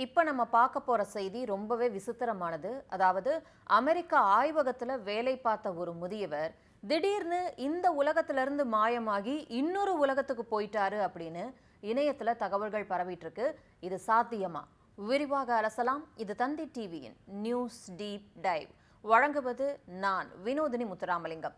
இப்போ நம்ம பார்க்க போற செய்தி ரொம்பவே விசித்திரமானது. அதாவது அமெரிக்க ஆய்வகத்துல வேலை பார்த்த ஒரு முதியவர் திடீர்னு இந்த உலகத்திலிருந்து மாயமாகி இன்னொரு உலகத்துக்கு போயிட்டாரு அப்படின்னு இணையத்துல தகவல்கள் பரவிட்டு இருக்கு. இது சாத்தியமா? விரிவாக அலசலாம். இது தந்தி டிவியின் நியூஸ் டீப் டைவ். வழங்குவது நான் வினோதினி முத்துராமலிங்கம்.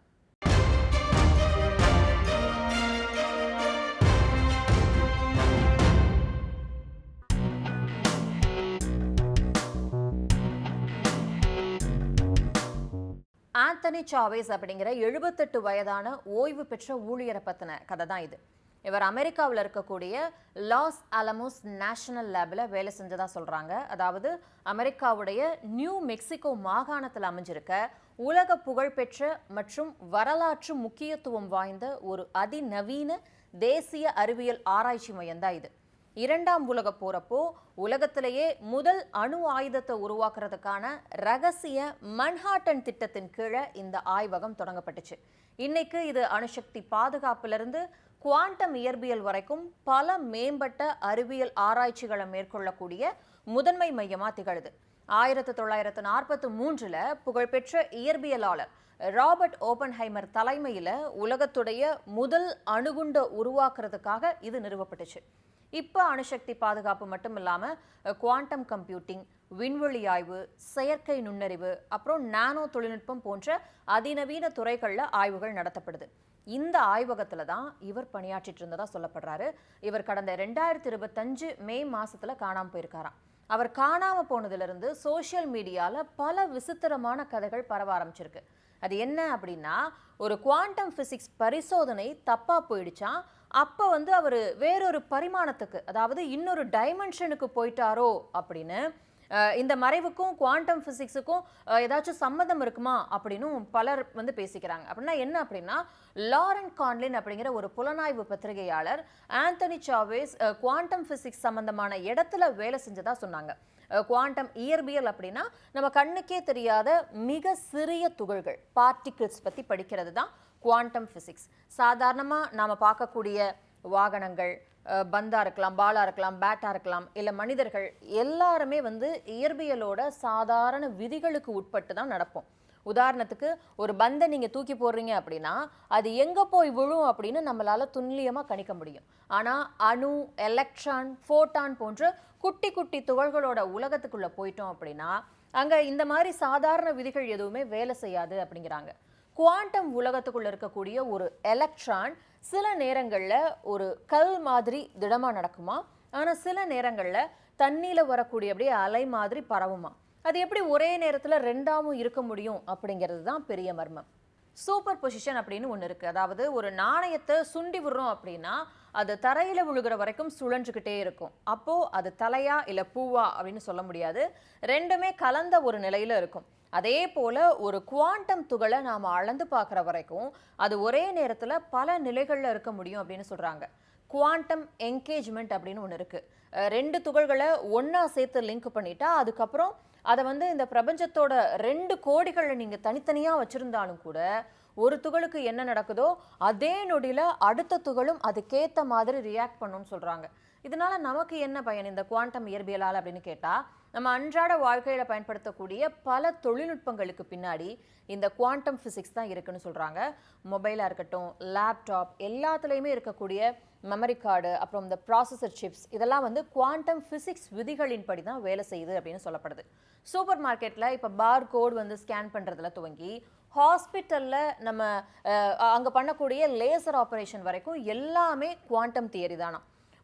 ஆந்தனி சாவேஸ் அப்படிங்கிற 78 வயதான ஓய்வு பெற்ற ஊழியரை பத்தின கதை தான் இது. இவர் அமெரிக்காவில் இருக்கக்கூடிய லாஸ் அலமோஸ் நேஷனல் லேபில் வேலை செஞ்சதா சொல்றாங்க. அதாவது அமெரிக்காவுடைய நியூ மெக்சிகோ மாகாணத்தில் அமைஞ்சிருக்க உலக புகழ்பெற்ற மற்றும் வரலாற்று முக்கியத்துவம் வாய்ந்த ஒரு அதிநவீன தேசிய அறிவியல் ஆராய்ச்சி மையம் தான் இது. இரண்டாம் உலக போறப்போ உலகத்திலேயே முதல் அணு ஆயுதத்தை உருவாக்குறதுக்கான ரகசிய மன்ஹாட்டன் திட்டத்தின் கீழே இந்த ஆய்வகம் தொடங்கப்பட்டுச்சு. இன்னைக்கு இது அணுசக்தி பாதுகாப்பிலிருந்து குவாண்டம் இயற்பியல் வரைக்கும் பல மேம்பட்ட அறிவியல் ஆராய்ச்சிகளை மேற்கொள்ளக்கூடிய முதன்மை மையமா திகழுது. 1943 புகழ்பெற்ற இயற்பியலாளர் ராபர்ட் ஓபன்ஹைமர் தலைமையில உலகத்துடைய முதல் அணுகுண்டை உருவாக்குறதுக்காக இது நிறுவப்பட்டுச்சு. இப்போ அணுசக்தி பாதுகாப்பு மட்டும் இல்லாமல் குவாண்டம் கம்ப்யூட்டிங், விண்வெளி ஆய்வு, செயற்கை நுண்ணறிவு, அப்புறம் நானோ தொழில்நுட்பம் போன்ற அதிநவீன துறைகளில் ஆய்வுகள் நடத்தப்படுது. இந்த ஆய்வகத்தில் தான் இவர் பணியாற்றிட்டு இருந்ததா சொல்லப்படுறாரு. இவர் கடந்த 2025 மே மாசத்துல காணாமல் போயிருக்காராம். அவர் காணாமல் போனதிலிருந்து சோசியல் மீடியாவில் பல விசித்திரமான கதைகள் பரவ ஆரம்பிச்சிருக்கு. அது என்ன அப்படின்னா, ஒரு குவாண்டம் பிசிக்ஸ் பரிசோதனை தப்பா போயிடுச்சான். அப்போ அவர் வேறொரு பரிமாணத்துக்கு, அதாவது இன்னொரு டைமென்ஷனுக்கு போயிட்டாரோ அப்படின்னு இந்த மறைவுக்கும் குவாண்டம் பிசிக்ஸுக்கும் ஏதாச்சும் சம்மந்தம் இருக்குமா அப்படின்னு பலர் பேசிக்கிறாங்க. அப்படின்னா என்ன அப்படின்னா, லாரன் கான்லின் அப்படிங்கிற ஒரு புலனாய்வு பத்திரிகையாளர் ஆந்தனி சாவேஸ் குவாண்டம் பிசிக்ஸ் சம்பந்தமான இடத்துல வேலை செஞ்சதா சொன்னாங்க. குவாண்டம் இயற்பியல் அப்படின்னா நம்ம கண்ணுக்கே தெரியாத மிக சிறிய துகள்கள், பார்ட்டிகிள்ஸ் பற்றி படிக்கிறது தான் குவாண்டம் பிசிக்ஸ். சாதாரணமாக நாம் பார்க்கக்கூடிய வாகனங்கள், பந்தா இருக்கலாம், பாலா இருக்கலாம், பேட்டா இருக்கலாம், இல்லை மனிதர்கள் எல்லாருமே இயற்பியலோட சாதாரண விதிகளுக்கு உட்பட்டு தான் நடப்போம். உதாரணத்துக்கு ஒரு பந்தை நீங்கள் தூக்கி போடுறீங்க அப்படின்னா அது எங்கே போய் விழும் அப்படின்னு நம்மளால துல்லியமாக கணிக்க முடியும். ஆனால் அணு, எலக்ட்ரான், ஃபோட்டான் போன்ற குட்டி குட்டி துகள்களோட உலகத்துக்குள்ளே போயிட்டோம் அப்படின்னா அங்கே இந்த மாதிரி சாதாரண விதிகள் எதுவுமே வேலை செய்யாது அப்படிங்கிறாங்க. குவாண்டம் உலகத்துக்குள்ள இருக்கக்கூடிய ஒரு எலக்ட்ரான் சில நேரங்களில் ஒரு கல் மாதிரி திடமாக நடக்குமா, ஆனால் சில நேரங்களில் தண்ணியில் வரக்கூடிய அப்படியே அலை மாதிரி பரவுமா. அது எப்படி ஒரே நேரத்தில் ரெண்டாவும் இருக்க முடியும் அப்படிங்கிறது தான் பெரிய மர்மம். சூப்பர் பொசிஷன் அப்படின்னு ஒன்று இருக்குது. அதாவது ஒரு நாணயத்தை சுண்டி விடுறோம் அப்படின்னா அது தரையில் விழுகிற வரைக்கும் சுழன்றுக்கிட்டே இருக்கும். அப்போது அது தலையா இல்லை பூவா அப்படின்னு சொல்ல முடியாது. ரெண்டுமே கலந்த ஒரு நிலையில் இருக்கும். அதே போல் ஒரு குவாண்டம் துகளை நாம் அளந்து பார்க்குற வரைக்கும் அது ஒரே நேரத்தில் பல நிலைகளில் இருக்க முடியும் அப்படின்னு சொல்கிறாங்க. குவாண்டம் என்கேஜ்மெண்ட் அப்படின்னு ஒன்று இருக்குது. ரெண்டு துகள்களை ஒன்றா சேர்த்து லிங்க் பண்ணிட்டா அதுக்கப்புறம் அதை இந்த பிரபஞ்சத்தோட 2 கோடிகளை நீங்கள் தனித்தனியாக வச்சுருந்தாலும் கூட ஒரு துகளுக்கு என்ன நடக்குதோ அதே நொடியில் அடுத்த துகளும் அதுக்கேற்ற மாதிரி ரியாக்ட் பண்ணும்னு சொல்கிறாங்க. இதனால நமக்கு என்ன பயன் இந்த குவாண்டம் இயற்பியலால் அப்படின்னு கேட்டால், நம்ம அன்றாட வாழ்க்கையில் பயன்படுத்தக்கூடிய பல தொழில்நுட்பங்களுக்கு பின்னாடி இந்த குவாண்டம் ஃபிசிக்ஸ் தான் இருக்குன்னு சொல்கிறாங்க. மொபைலாக இருக்கட்டும், லேப்டாப் எல்லாத்துலேயுமே இருக்கக்கூடிய மெமரி கார்டு, அப்புறம் இந்த ப்ராசஸர் சிப்ஸ் இதெல்லாம் குவாண்டம் ஃபிசிக்ஸ் விதிகளின்படி தான் வேலை செய்யுது அப்படின்னு சொல்லப்படுது. சூப்பர் மார்க்கெட்டில் இப்போ பார் கோட் ஸ்கேன் பண்ணுறதுல துவங்கி ஹாஸ்பிட்டலில் நம்ம அங்கே பண்ணக்கூடிய லேசர் ஆப்ரேஷன் வரைக்கும் எல்லாமே குவாண்டம் தியரி தானா.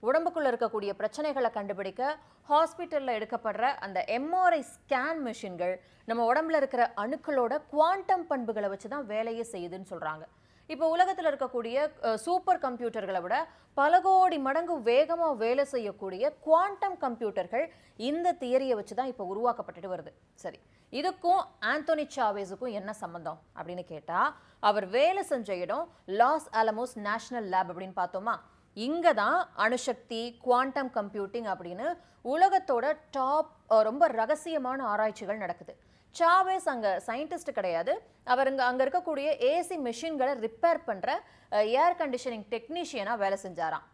உடம்புக்குள்ள இருக்கக்கூடிய பிரச்சனைகளை கண்டுபிடிக்க ஹாஸ்பிட்டலில் எடுக்கப்படுற அந்த எம்ஆர்ஐ ஸ்கேன் மிஷின்கள் நம்ம உடம்புல இருக்கிற அணுக்களோட குவாண்டம் பண்புகளை வச்சு தான் வேலையே செய்யுதுன்னு சொல்கிறாங்க. இப்போ உலகத்தில் இருக்கக்கூடிய சூப்பர் கம்ப்யூட்டர்களை விட பல கோடி மடங்கு வேகமாக வேலை செய்யக்கூடிய குவாண்டம் கம்ப்யூட்டர்கள் இந்த தியரியை வச்சு தான் இப்போ உருவாக்கப்பட்டுட்டு வருது. சரி, இதுக்கும் ஆந்தனி சாவேஸுக்கும் என்ன சம்பந்தம் அப்படின்னு கேட்டால், அவர் வேலை செஞ்ச இடம் லாஸ் அலமோஸ் நேஷனல் லேப் அப்படின்னு பார்த்தோமா. இங்கே தான் அணுசக்தி, குவாண்டம் கம்ப்யூட்டிங் அப்படின்னு உலகத்தோட டாப் ரொம்ப ரகசியமான ஆராய்ச்சிகள் நடக்குது. சாவேஸ் அங்கே சயின்டிஸ்ட் கிடையாது. அவர் அங்கே இருக்கக்கூடிய ஏசி மெஷின்களை ரிப்பேர் பண்ணுற ஏர் கண்டிஷனிங் டெக்னீஷியனாக வேலை செஞ்சாராம்.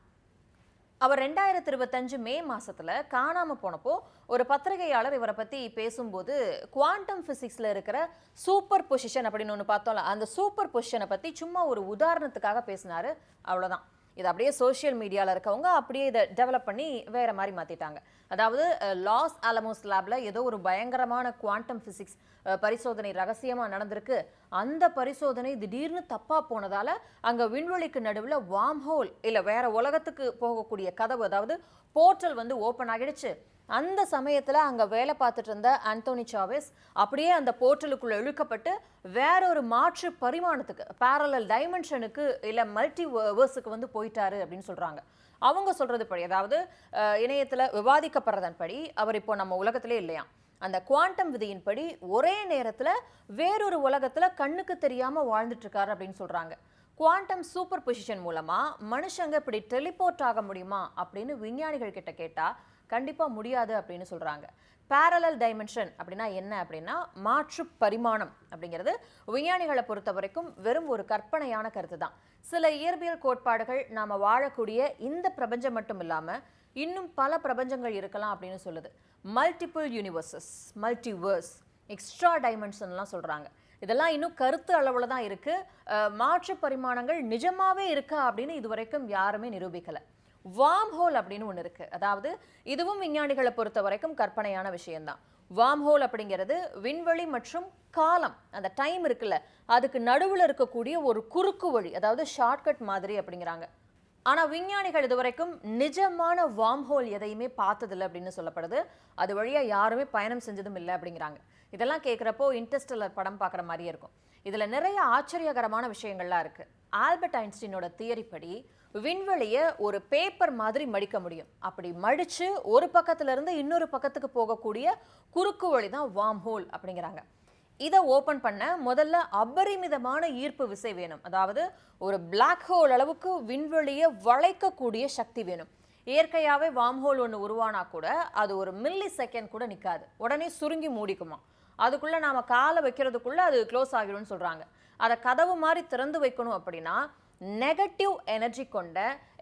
அவர் 2025 மே மாசத்துல காணாம போனப்போ ஒரு பத்திரிகையாளர் இவரை பத்தி பேசும்போது குவாண்டம் பிசிக்ஸ்ல இருக்கிற சூப்பர் பொசிஷன் அப்படின்னு ஒன்று பார்த்தோம்ல, அந்த சூப்பர் பொசிஷனை பத்தி சும்மா ஒரு உதாரணத்துக்காக பேசினாரு. அவ்வளவுதான். இது அப்படியே சோஷியல் மீடியாவில் இருக்கவங்க அப்படியே இதை டெவலப் பண்ணி வேற மாதிரி மாத்திட்டாங்க. அதாவது லாஸ் ஆலமோஸ் லேப்ல ஏதோ ஒரு பயங்கரமான குவாண்டம் பிசிக்ஸ் பரிசோதனை ரகசியமா நடந்திருக்கு. அந்த பரிசோதனை திடீர்னு தப்பா போனதால அங்க விண்வெளிக்கு நடுவில் வார்ம் ஹோல் இல்ல வேற உலகத்துக்கு போகக்கூடிய கதவு, அதாவது போர்ட்டல் வந்து ஓப்பன் ஆகிடுச்சு. அந்த சமயத்துல அங்க வேலை பார்த்துட்டு இருந்த ஆந்தோனி சாவேஸ் அப்படியே அந்த போர்ட்டலுக்குள்ள இழுக்கப்பட்டு வேற ஒரு மாற்று பரிமாணத்துக்கு, பேரலல் டைமென்ஷனுக்கு இல்ல மல்டிவர்ஸுக்கு வந்து போயிட்டாரு அப்படின்னு சொல்றாங்க. அவங்க சொல்றது படி, அதாவது இணையத்துல விவாதிக்கப்படுறதன் படி அவர் இப்போ நம்ம உலகத்திலே இல்லையா. அந்த குவாண்டம் விதியின்படி ஒரே நேரத்துல வேறொரு உலகத்துல கண்ணுக்கு தெரியாம வாழ்ந்துட்டு இருக்காரு அப்படின்னு சொல்றாங்க. குவாண்டம் சூப்பர் பொசிஷன் மூலமா மனுஷங்க இப்படி டெலிபோர்ட் ஆக முடியுமா அப்படின்னு விஞ்ஞானிகள் கிட்ட கேட்டா கண்டிப்பா முடியாது அப்படின்னு சொல்றாங்க. பேரலல் டைமென்ஷன் அப்படின்னா என்ன அப்படின்னா மாற்று பரிமாணம் அப்படிங்கிறது விஞ்ஞானிகளை பொறுத்த வரைக்கும் வெறும் ஒரு கற்பனையான கருத்து தான். சில இயற்பியல் கோட்பாடுகள் நாம வாழக்கூடிய இந்த பிரபஞ்சம் மட்டும் இல்லாம இன்னும் பல பிரபஞ்சங்கள் இருக்கலாம் அப்படின்னு சொல்லுது. மல்டிபிள் யூனிவர்சஸ், மல்டிவர்ஸ், எக்ஸ்ட்ரா டைமென்ஷன்லாம் சொல்றாங்க. இதெல்லாம் இன்னும் கருத்து அளவுல தான் இருக்கு. மாற்று பரிமாணங்கள் நிஜமாவே இருக்கா அப்படின்னு இதுவரைக்கும் யாருமே நிரூபிக்கல. வார்ம் ஹோல் அப்படின்னு ஒன்று இருக்கு. அதாவது இதுவும் விஞ்ஞானிகளை பொறுத்த வரைக்கும் கற்பனையான விஷயம்தான். வார்ம் ஹோல் அப்படிங்கிறது விண்வெளி மற்றும் காலம், அந்த டைம் இருக்குல்ல, அதுக்கு நடுவில் இருக்கக்கூடிய ஒரு குறுக்கு வழி, அதாவது ஷார்ட்கட் மாதிரி அப்படிங்கிறாங்க. ஆனா விஞ்ஞானிகள் இதுவரைக்கும் நிஜமான வார்ம் ஹோல் எதையுமே பார்த்ததில்லை அப்படின்னு சொல்லப்படுது. அது வழியா யாருமே பயணம் செஞ்சதும் இல்லை அப்படிங்கிறாங்க. இதெல்லாம் கேட்குறப்போ இன்டர்ஸ்டெல்லர் படம் பார்க்குற மாதிரியே இருக்கும். இதுல நிறைய ஆச்சரியகரமான விஷயங்கள்லாம் இருக்கு. ஆல்பர்ட் ஐன்ஸ்டீனோட தியரி படி விண்வெளியை ஒரு பேப்பர் மாதிரி மடிக்க முடியும். அப்படி மடிச்சு ஒரு பக்கத்துல இருந்து இன்னொரு பக்கத்துக்கு போகக்கூடிய குறுக்கு வழி தான் வார்ம் ஹோல் அப்படிங்கிறாங்க. இதை ஓபன் பண்ண முதல்ல அபரிமிதமான ஈர்ப்பு விசை வேணும். அதாவது ஒரு பிளாக் ஹோல் அளவுக்கு விண்வெளியை வளைக்கக்கூடிய சக்தி வேணும். இயற்கையாவே வார்ம் ஹோல் ஒன்று உருவானா கூட அது ஒரு மில்லி செகண்ட் கூட நிற்காது, உடனே சுருங்கி மூடிக்குமா. அதுக்குள்ள நாம காலை வைக்கிறதுக்குள்ள அது க்ளோஸ் ஆகிடும்னு சொல்றாங்க. அதை கதவு மாதிரி திறந்து வைக்கணும் அப்படின்னா நெகட்டிவ் எனர்ஜி கொண்ட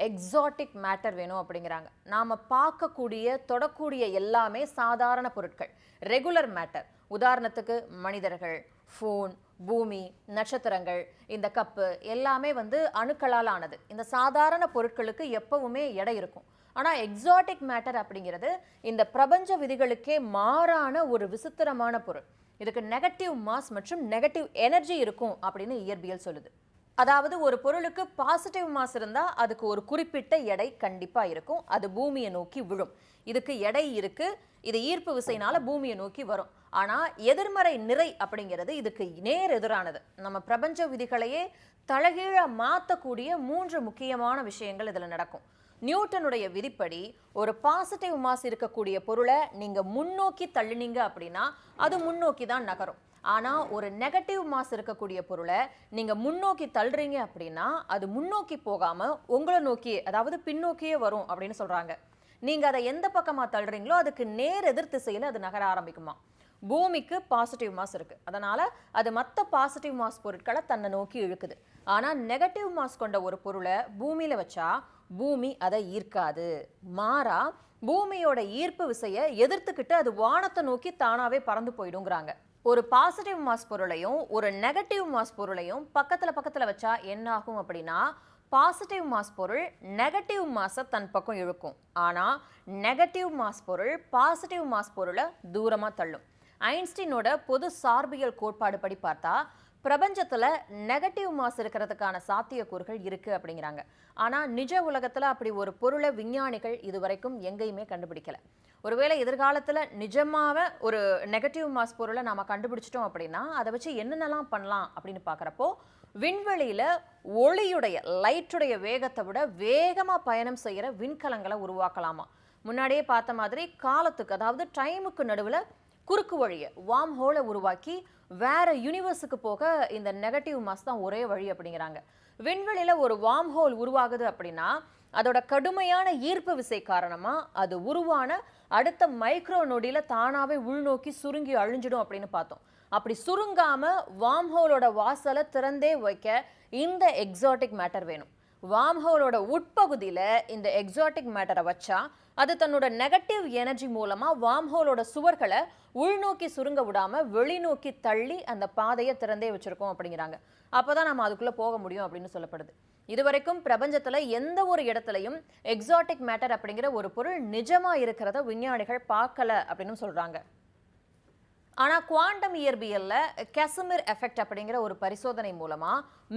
எக்ஸாட்டிக் மேட்டர் வேணும் அப்படிங்கிறாங்க. நாம பார்க்கக்கூடிய தொடக்கூடிய எல்லாமே சாதாரண பொருட்கள், ரெகுலர் மேட்டர். உதாரணத்துக்கு மனிதர்கள், ஃபோன், பூமி, நட்சத்திரங்கள், இந்த கப்பு எல்லாமே வந்து அணுக்களால் ஆனது. இந்த சாதாரண பொருட்களுக்கு எப்பவுமே எடை இருக்கும். ஆனா எக்ஸாட்டிக் மேட்டர் அப்படிங்கிறது இந்த பிரபஞ்ச விதிகளுக்கே மாறான ஒரு விசித்திரமான பொருள். இதுக்கு நெகட்டிவ் மாஸ் மற்றும் நெகட்டிவ் எனர்ஜி இருக்கும் அப்படின்னு இயற்பியல் சொல்லுது. அதாவது ஒரு பொருளுக்கு பாசிட்டிவ் மாஸ் இருந்தா அதுக்கு ஒரு குறிப்பிட்ட எடை கண்டிப்பா இருக்கும், அது பூமியை நோக்கி விழும். இதுக்கு எடை இருக்கு, இது ஈர்ப்பு விசைனால பூமியை நோக்கி வரும். ஆனா எதிர்மறை நிறை அப்படிங்கிறது இதுக்கு நேர் எதிரானது. நம்ம பிரபஞ்ச விதிகளையே தலகீழா மாற்றக்கூடிய 3 முக்கியமான விஷயங்கள் இதுல நடக்கும். நியூட்டனுடைய விதிப்படி ஒரு பாசிட்டிவ் மாஸ் இருக்கக்கூடிய பொருளை நீங்க முன்னோக்கி தள்ளினீங்க அப்படின்னா அது முன்னோக்கி தான் நகரும். ஆனா ஒரு நெகட்டிவ் மாஸ் இருக்கக்கூடிய பொருளை நீங்க முன்னோக்கி தள்ளுறீங்க அப்படின்னா அது முன்னோக்கி போகாம உங்களை நோக்கியே, அதாவது பின்னோக்கியே வரும் அப்படின்னு சொல்றாங்க. நீங்க அதை எந்த பக்கமா தள்ளுறீங்களோ அதுக்கு நேர் எதிர் திசையில அது நகர ஆரம்பிக்குமா. பூமிக்கு பாசிட்டிவ் மாஸ் இருக்கு, அதனால அது மற்ற பாசிட்டிவ் மாஸ் பொருட்களை தன்னை நோக்கி இழுக்குது. ஆனா நெகட்டிவ் மாஸ் கொண்ட ஒரு பொருளை பூமியில வச்சா பூமி அதை ஈர்க்காது, மாறா பூமியோட ஈர்ப்பு விசையை எதிர்த்துக்கிட்டு அது வானத்தை நோக்கி தானாவே பறந்து போயிடுங்கிறாங்க. ஒரு பாசிட்டிவ் மாஸ் பொருளையும் ஒரு நெகட்டிவ் மாஸ் பொருளையும் பக்கத்துல வச்சா என்ன ஆகும் அப்படின்னா பாசிட்டிவ் மாஸ் பொருள் நெகட்டிவ் மாஸை தன் பக்கம் இழுக்கும். ஆனா நெகட்டிவ் மாஸ் பொருள் பாசிட்டிவ் மாஸ் பொருளை தூரமா தள்ளும். ஐன்ஸ்டீனோட பொது சார்பியல் கோட்பாடு படி பார்த்தா பிரபஞ்சத்துல நெகட்டிவ் மாஸ் இருக்கிறதுக்கான சாத்தியக்கூறுகள் இருக்கு அப்படிங்கிறாங்க. ஆனா நிஜ உலகத்துல அப்படி ஒரு பொருளை விஞ்ஞானிகள் இதுவரைக்கும் எங்கேயுமே கண்டுபிடிக்கல. ஒருவேளை எதிர்காலத்துல நிஜமாவே ஒரு நெகட்டிவ் மாஸ் பொருளை நாம கண்டுபிடிச்சிட்டோம் அப்படின்னா அதை வச்சு என்னென்னலாம் பண்ணலாம் அப்படின்னு பாக்குறப்போ விண்வெளியில ஒளியுடைய லைட்டுடைய வேகத்தை விட வேகமா பயணம் செய்யற விண்கலங்களை உருவாக்கலாமா. முன்னாடியே பார்த்த மாதிரி காலத்துக்கு, அதாவது டைமுக்கு நடுவுல குறுக்கு வழியை வார்ம் ஹோலை உருவாக்கி வேற யூனிவர்ஸுக்கு போக இந்த நெகட்டிவ் மாஸ் தான் ஒரே வழி அப்படிங்கிறாங்க. விண்வெளியில ஒரு வார்ம் ஹோல் உருவாகுது அப்படின்னா அதோட கடுமையான ஈர்ப்பு விசை காரணமா அது உருவான அடுத்த மைக்ரோ நொடியில தானாவே உள்நோக்கி சுருங்கி அழிஞ்சிடும் அப்படின்னு பார்த்தோம். அப்படி சுருங்காம வார்ம் ஹோலோட வாசலை திறந்தே வைக்க இந்த எக்ஸாட்டிக் மேட்டர் வேணும். வார்ம் ஹோலோட உட்பகுதியில இந்த எக்ஸாட்டிக் மேட்டரை வச்சா அது தன்னோட நெகட்டிவ் எனர்ஜி மூலமா வார்ம் ஹோலோட சுவர்களை உள்நோக்கி சுருங்க விடாம வெளிநோக்கி தள்ளி அந்த பாதையை திறந்தே வச்சிருக்கோம் அப்படிங்கிறாங்க. அப்பதான் நம்ம அதுக்குள்ள போக முடியும் அப்படின்னு சொல்லப்படுது. இதுவரைக்கும் பிரபஞ்சத்துல எந்த ஒரு இடத்துலையும் எக்ஸாட்டிக் மேட்டர் அப்படிங்கிற ஒரு பொருள் நிஜமா இருக்கிறத விஞ்ஞானிகள் பார்க்கல அப்படின்னு சொல்றாங்க. ஆனா குவாண்டம் இயற்பியல்ல கேசிமிர் எஃபெக்ட் அப்படிங்கிற ஒரு பரிசோதனை மூலமா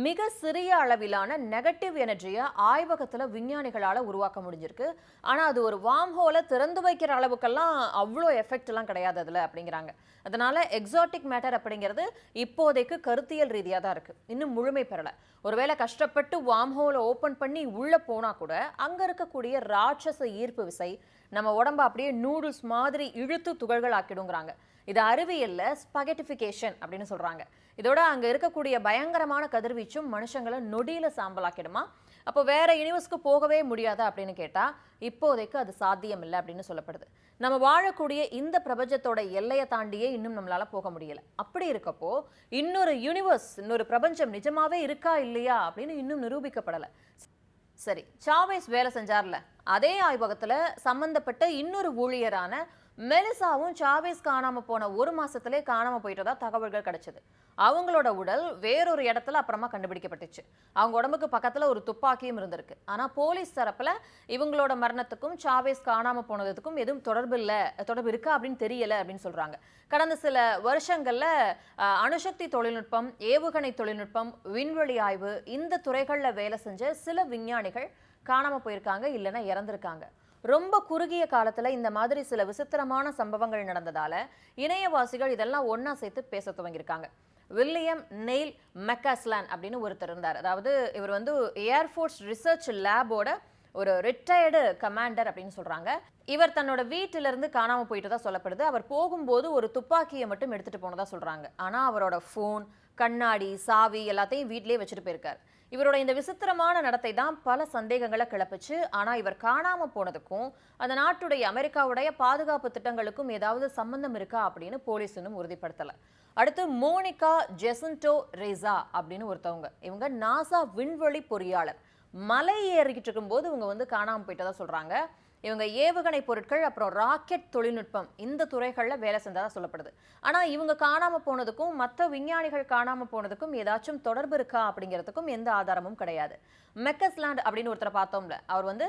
மிக சிறிய அளவிலான நெகட்டிவ் எனர்ஜியை ஆய்வகத்துல விஞ்ஞானிகளால உருவாக்க முடிஞ்சிருக்கு. ஆனா அது ஒரு வார்ம் ஹோலை திறந்து வைக்கிற அளவுக்கெல்லாம் அவ்வளோ எஃபெக்ட் எல்லாம் கிடையாது அதுல அப்படிங்கிறாங்க. அதனால எக்ஸாட்டிக் மேட்டர் அப்படிங்கிறது இப்போதைக்கு கருத்தியல் ரீதியாக தான் இருக்கு, இன்னும் முழுமை பெறல. ஒருவேளை கஷ்டப்பட்டு வார்ம் ஹோலை ஓபன் பண்ணி உள்ள போனா கூட அங்க இருக்கக்கூடிய ராட்சச ஈர்ப்பு விசை நம்ம உடம்ப அப்படியே நூடுல்ஸ் மாதிரி இழுத்து துகள்கள் ஆக்கிடுங்கிறாங்க. இது அறிவியல்ல ஸ்பகெட்டிஃபிகேஷன் அப்படின்னு சொல்றாங்க. இதோட அங்க இருக்கக்கூடிய பயங்கரமான கதிர்வீச்சும் மனுஷங்களை நொடியில சாம்பலாக்கிடுமா. அப்போ வேற யூனிவர்ஸ்க்கு போகவே முடியாதா அப்படின்னு கேட்டா இப்போதைக்கு அது சாத்தியம் இல்லை அப்படின்னு சொல்லப்படுது. நம்ம வாழக்கூடிய இந்த பிரபஞ்சத்தோட எல்லையை தாண்டியே இன்னும் நம்மளால போக முடியல. அப்படி இருக்கப்போ இன்னொரு யூனிவர்ஸ், இன்னொரு பிரபஞ்சம் நிஜமாவே இருக்கா இல்லையா அப்படின்னு இன்னும் நிரூபிக்கப்படல. சரி, சாவேஸ் வேலை செஞ்சார்ல, அதே ஆய்வகத்துல சம்பந்தப்பட்ட இன்னொரு ஊழியரான மெலிசாவும் சாவேஸ் காணாம போன ஒரு மாசத்திலே காணாம போயிட்டதா தகவல்கள் கிடைச்சது. அவங்களோட உடல் வேறொரு இடத்துல அப்புறமா கண்டுபிடிக்கப்பட்டுச்சு. அவங்க உடம்புக்கு பக்கத்துல ஒரு துப்பாக்கியும் இருந்திருக்கு. ஆனா போலீஸ் தரப்புல இவங்களோட மரணத்துக்கும் சாவேஸ் காணாம போனதுக்கும் எதுவும் தொடர்பு இருக்கா அப்படின்னு தெரியல அப்படின்னு சொல்றாங்க. கடந்த சில வருஷங்கள்ல அணுசக்தி தொழில்நுட்பம், ஏவுகணை தொழில்நுட்பம், விண்வெளி ஆய்வு இந்த துறைகள்ல வேலை செஞ்ச சில விஞ்ஞானிகள் காணாம போயிருக்காங்க, இல்லைன்னா இறந்திருக்காங்க. ரொம்ப குறுகிய காலத்துல இந்த மாதிரி சில விசித்திரமான சம்பவங்கள் நடந்ததால இணையவாசிகள் இதெல்லாம் ஒன்னா சேர்த்து பேச துவங்கியிருக்காங்க. வில்லியம் நெயில் மெக்காஸ்லான் அப்படின்னு ஒருத்தர் இருந்தார். அதாவது இவர் வந்து ஏர்ஃபோர்ஸ் ரிசர்ச் லேபோட ஒரு ரிட்டையர்டு கமாண்டர் அப்படின்னு சொல்றாங்க. இவர் தன்னோட வீட்டிலிருந்து காணாம போயிட்டு தான் சொல்லப்படுது. அவர் போகும்போது ஒரு துப்பாக்கியை மட்டும் எடுத்துட்டு போனதா சொல்றாங்க. ஆனா அவரோட போன், கண்ணாடி, சாவி எல்லாத்தையும் வீட்டிலேயே வச்சுட்டு போயிருக்காரு. இவரோட இந்த விசித்திரமான நடத்தை தான் பல சந்தேகங்களை கிளப்புச்சு. ஆனா இவர் காணாம போனதுக்கும் அந்த நாட்டுடைய அமெரிக்காவுடைய பாதுகாப்பு திட்டங்களுக்கும் ஏதாவது சம்பந்தம் இருக்கா அப்படின்னு போலீஸ் இன்னும் உறுதிப்படுத்தல. அடுத்து மோனிகா ஜெசன்டோ ரெசா அப்படின்னு ஒருத்தவங்க. இவங்க நாசா விண்வெளி பொறியாளர். மலை ஏறிக்கிட்டு இருக்கும்போது இவங்க வந்து காணாம போயிட்டதா சொல்றாங்க. இவங்க ஏவுகணை பொருட்கள் அப்புறம் ராக்கெட் தொழில்நுட்பம் இந்த துறைகள்ல வேலை செஞ்சதா சொல்லப்படுது. ஆனா இவங்க காணாம போனதுக்கும் மற்ற விஞ்ஞானிகள் காணாம போனதுக்கும் ஏதாச்சும் தொடர்பு இருக்கா அப்படிங்கிறதுக்கும் எந்த ஆதாரமும் கிடையாது. மெக்கஸ்லாண்ட் அப்படின்னு ஒருத்தரை பார்த்தோம்ல, அவர் வந்து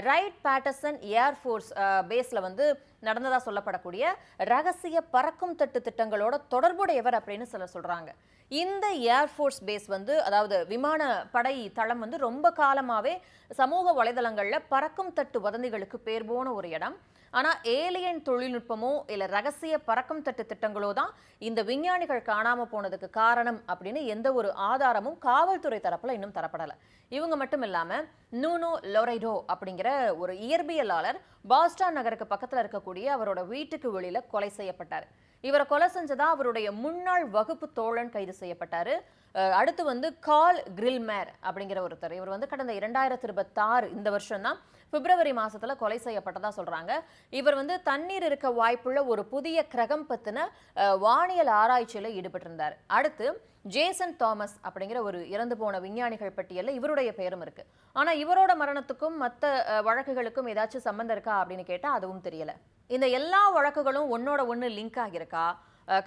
ரைட் பேட்டர்சன் ஏர்ஃபோர்ஸ் பேஸ்ல வந்து நடந்ததா சொல்லப்படக்கூடிய ரகசிய பறக்கும் தட்டு திட்டங்களோட தொடர்புடையவர் அப்படின்னு சொல்றாங்க. இந்த ஏர்ஃபோர்ஸ் பேஸ் வந்து, அதாவது விமான படை தளம் வந்து ரொம்ப காலமாவே சமூக வலைதளங்கள்ல பறக்கும் தட்டு வதந்திகளுக்கு பேர் போன ஒரு இடம். ஆனா ஏலியன் தொழில்நுட்பமோ இல்ல ரகசிய பறக்கும் தட்டு திட்டங்களோ தான் இந்த விஞ்ஞானிகள் காணாம போனதுக்கு காரணம் அப்படின்னு எந்த ஒரு ஆதாரமும் காவல்துறை தரப்புல இன்னும் தரப்படல. இவங்க மட்டும் இல்லாம நூனோ லொரைடோ அப்படிங்கிற ஒரு இயற்பியலாளர் பாஸ்டன் நகருக்கு பக்கத்துல இருக்கக்கூடிய அவரோட வீட்டுக்கு வெளியில கொலை செய்யப்பட்டார். இவரை கொலை செஞ்சதா அவருடைய முன்னாள் வகுப்பு தோழன் கைது செய்யப்பட்டாரு. அடுத்து வந்து கால் கிரில்மேர் அப்படிங்கிற ஒருத்தர். இவர் வந்து கடந்த 2026 இந்த வருஷம் தான் பிப்ரவரி மாசத்துல கொலை செய்யப்பட்டதா சொல்றாங்க. இவர் வந்து தண்ணீர் இருக்க வாய்ப்புள்ள ஒரு புதிய கிரகம் பத்தின வானியல் ஆராய்ச்சியில ஈடுபட்டிருந்தார். அடுத்து ஜேசன் தாமஸ் அப்படிங்கிற ஒரு இறந்து போன விஞ்ஞானிகள் பட்டியலில் இவருடைய பெயரும் இருக்கு. ஆனா இவரோட மரணத்துக்கும் மற்ற வழக்குகளுக்கும் ஏதாச்சும் சம்பந்தம் இருக்கா அப்படின்னு கேட்டா அதுவும் தெரியல. இந்த எல்லா வழக்குகளும் ஒன்னோட ஒன்று லிங்க் ஆகியிருக்கா?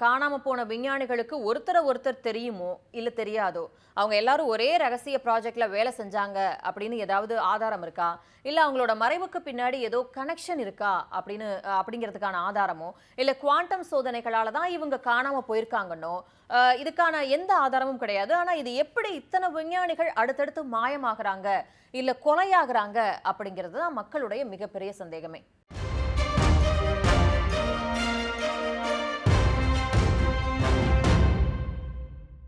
காணாம போன விஞ்ஞானிகளுக்கு ஒருத்தர் தெரியுமோ இல்ல தெரியாதோ? அவங்க எல்லாரும் ஒரே ரகசிய ப்ராஜெக்ட்ல வேலை செஞ்சாங்க அப்படின்னு ஏதாவது ஆதாரம் இருக்கா? இல்ல அவங்களோட மறைவுக்கு பின்னாடி ஏதோ கனெக்ஷன் இருக்கா அப்படிங்கிறதுக்கான ஆதாரமோ, இல்ல குவாண்டம் சோதனைகளால தான் இவங்க காணாம போயிருக்காங்கன்னோ இதுக்கான எந்த ஆதாரமும் கிடையாது. ஆனா இது எப்படி இத்தனை விஞ்ஞானிகள் அடுத்தடுத்து மாயமாகறாங்க இல்ல கொலையாகிறாங்க அப்படிங்கிறது தான் மக்களுடைய மிகப்பெரிய சந்தேகமே.